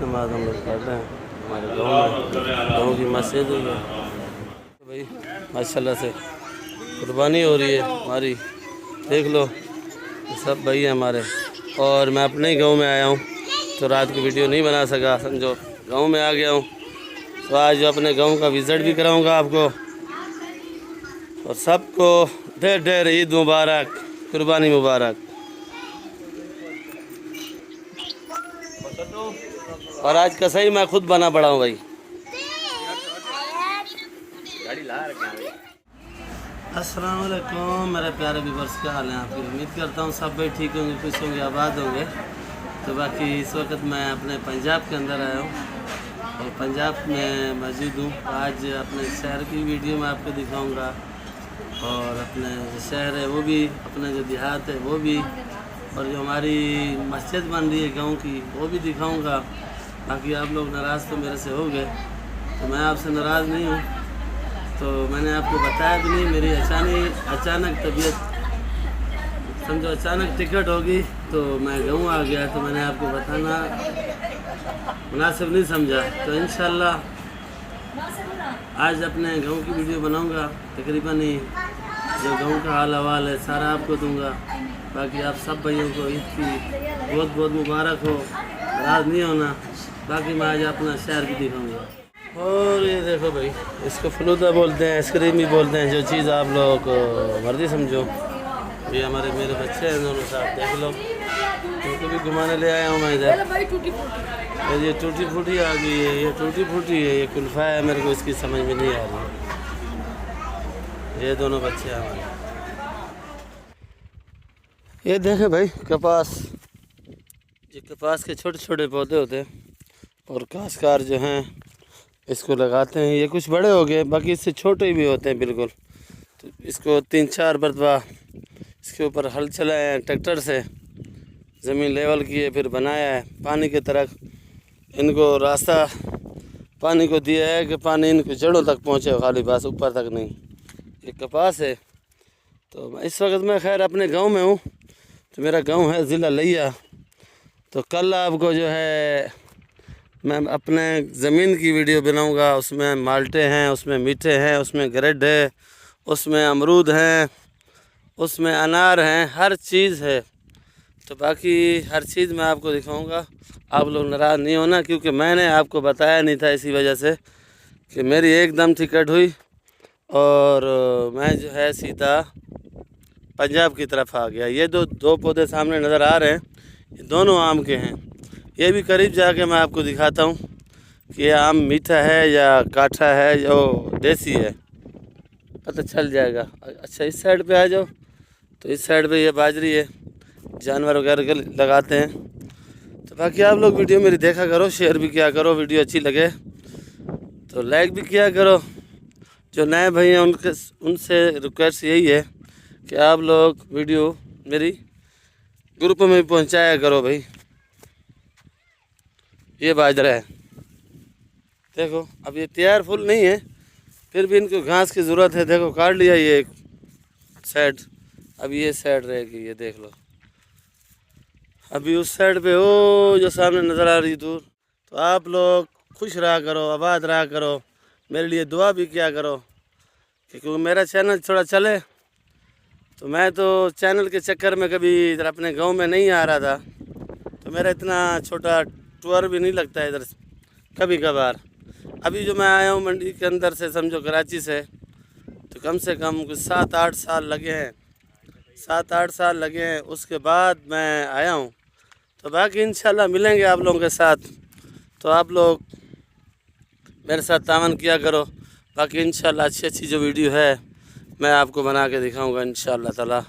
नमाज हम लोग पढ़ रहे हैं हमारे गाँव की मस्जिद है भाई। माशाल्लाह से कुर्बानी हो रही है हमारी, देख लो सब भाई हैं हमारे। और मैं अपने ही गाँव में आया हूँ तो रात को वीडियो नहीं बना सका, समझो गाँव में आ गया हूँ। तो आज अपने गाँव का विज़िट भी कराऊँगा आपको। और सबको ढेर ढेर ईद मुबारक, कुर्बानी मुबारक। और आज का सही मैं खुद बना पड़ा हूँ भाई। अस्सलाम वालेकुम मेरे प्यारे व्यूअर्स, क्या हाल है आपकी? उम्मीद करता हूँ सब भाई ठीक होंगे, खुश होंगे, आबाद होंगे। तो बाकी इस वक्त मैं अपने पंजाब के अंदर आया हूँ और पंजाब में मौजूद हूँ। आज अपने शहर की वीडियो मैं आपको दिखाऊंगा और अपने जो शहर है वो भी, अपने जो देहात है वो भी, और जो हमारी मस्जिद बन रही है गाँव की वो भी दिखाऊँगा। बाकी आप लोग नाराज़ तो मेरे से हो गए, तो मैं आपसे नाराज़ नहीं हूँ। तो मैंने आपको बताया भी नहीं, मेरी अचानक तबीयत, समझो अचानक टिकट होगी तो मैं गाँव आ गया, तो मैंने आपको बताना मुनासिब नहीं समझा। तो इंशाल्लाह आज अपने गाँव की वीडियो बनाऊंगा, तकरीबन ही जो गाँव का हाल हवाल है सारा आपको दूंगा। बाकी आप सब भाइयों को ईद की बहुत बहुत मुबारक हो, नाराज़ नहीं होना। बाकी मैं आज अपना शहर भी दिखाऊंगा। और ये देखो भाई, इसको फलूदा बोलते हैं, आइसक्रीम भी बोलते हैं, जो चीज़ आप लोग को मर्जी समझो। ये हमारे मेरे बच्चे हैं दोनों साथ, देख लो उनको भी घुमाने ले आया हूँ मैं इधर। ये टूटी फूटी आ गई है, ये टूटी फूटी है, ये कुल्फा है, मेरे को इसकी समझ में नहीं आ रही। ये दोनों बच्चे हैं हमारे। ये देखे भाई कपास, ये कपास के छोटे छोटे पौधे होते हैं और काश्तकार जो हैं इसको लगाते हैं। ये कुछ बड़े हो गए, बाकी इससे छोटे भी होते हैं बिल्कुल। तो इसको 3-4 मरतबा इसके ऊपर हल चलाए हैं ट्रैक्टर से, ज़मीन लेवल की है, फिर बनाया है। पानी की तरफ इनको रास्ता पानी को दिया है कि पानी इनको जड़ों तक पहुँचे, खाली बस ऊपर तक नहीं। ये कपास है। तो इस वक्त मैं खैर अपने गांव में हूँ। तो मेरा गांव है ज़िला लिया। तो कल आपको जो है मैं अपने ज़मीन की वीडियो बनाऊंगा। उसमें माल्टे हैं, उसमें मीठे हैं, उसमें ग्रेड है, उसमें अमरूद हैं, उसमें अनार हैं, हर चीज़ है। तो बाकी हर चीज़ मैं आपको दिखाऊंगा। आप लोग नाराज़ नहीं होना, क्योंकि मैंने आपको बताया नहीं था इसी वजह से कि मेरी एकदम टिकट हुई और मैं जो है सीधा पंजाब की तरफ आ गया। ये दो पौधे सामने नज़र आ रहे हैं, ये दोनों आम के हैं। ये भी करीब जाके मैं आपको दिखाता हूँ कि ये आम मीठा है या काठा है, जो देसी है, पता चल जाएगा। अच्छा इस साइड पे आ जाओ। तो इस साइड पे ये बाजरी है, जानवर वगैरह के लगाते हैं। तो बाकी आप लोग वीडियो मेरी देखा करो, शेयर भी किया करो, वीडियो अच्छी लगे तो लाइक भी किया करो। जो नए भाई हैं उनसे रिक्वेस्ट यही है कि आप लोग वीडियो मेरी ग्रुप में पहुंचाया करो भाई। ये बाजरा है, देखो अब ये तैयार फूल नहीं है, फिर भी इनको घास की ज़रूरत है। देखो काट लिया ये एक साइड, अब ये साइड रहेगी, ये देख लो। अभी उस साइड पे वो जो सामने नज़र आ रही दूर। तो आप लोग खुश रहा करो, आबाद रहा करो, मेरे लिए दुआ भी किया करो, क्योंकि मेरा चैनल थोड़ा चले। तो मैं तो चैनल के चक्कर में कभी इधर अपने गांव में नहीं आ रहा था, तो मेरा इतना छोटा टूर भी नहीं लगता है इधर कभी कभार। अभी जो मैं आया हूँ मंडी के अंदर से, समझो कराची से, तो कम से कम कुछ 7-8 साल लगे हैं, 7-8 साल लगे हैं, उसके बाद मैं आया हूँ। तो बाकी इंशाल्लाह मिलेंगे आप लोगों के साथ। तो आप लोग मेरे साथ तावन किया करो। बाकी इंशाल्लाह अच्छी जो वीडियो है मैं आपको बना के दिखाऊंगा इंशाल्लाह ताला।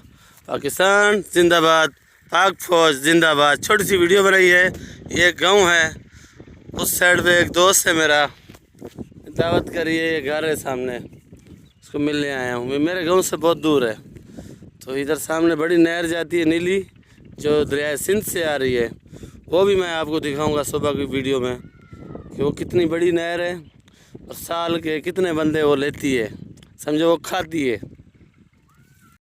पाकिस्तान जिंदाबाद, पाक फौज जिंदाबाद। छोटी सी वीडियो बनाई है, ये गांव है, उस साइड पे एक दोस्त है मेरा, दावत करी है, ये घर है सामने, उसको मिलने आया हूँ। मेरे गांव से बहुत दूर है। तो इधर सामने बड़ी नहर जाती है नीली, जो दरिया सिंध से आ रही है, वो भी मैं आपको दिखाऊंगा सुबह की वीडियो में कि वो कितनी बड़ी नहर है और साल के कितने बंदे वो लेती है, समझो वो खाती है।